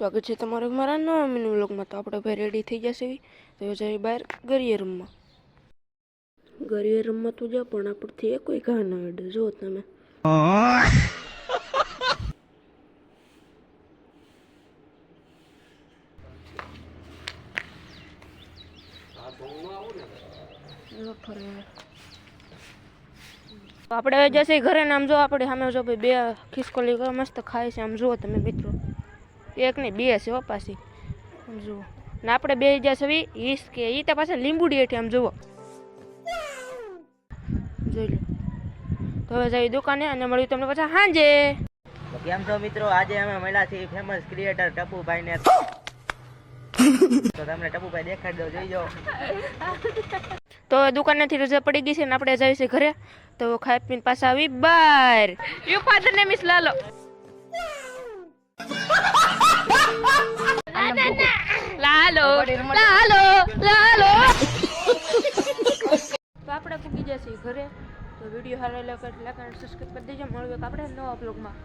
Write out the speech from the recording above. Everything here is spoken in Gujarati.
સ્વાગત છે તમારું મારા નવા મિની વ્લોગમાં। તો આપણે ભાઈ રેડી થઈ જશે તો જઈ બહાર ગરીએ રમવા તો જા પણ આપણથી કોઈ ઘા ના અડે જો તમે આપણે જશે ઘરે ને આમ જો આપણે સામે જો ભાઈ બે ખિસકોલી મસ્ત ખાય છે આમ જુઓ તમે મિત્રો એક નહીં બે છે પાછી આમ જુઓ ને આપણે બે જશે ઈસ કે ઈ તો પાછા લીંબુડી હેઠી આમ જુઓ જોઈ લો તો હવે જઈ દુકાને અને મળ્યું તમને પાછા સાંજે। કેમ છો મિત્રો? આજે અમે મળ્યા છીએ ફેમસ ક્રિએટર ટપુભાઈ ને તો તમને ટપુભાઈ દેખાડી દો, જોઈ જાઓ। તો દુકાનેથી રજા પડી ગઈ છે ને આપણે જઈએ છીએ ઘરે તો ખાઈ પીને પાછા આવી બહાર યુ ફાધર ને મિસ લાલો લાલો લાલો લાલો તો આપણે પૂગી જશે ઘરે। તો વિડીયો સારો લાગે એટલે સબસ્ક્રાઇબ કરી દેજો। મળ્યું આપણે નવા બ્લોગમાં।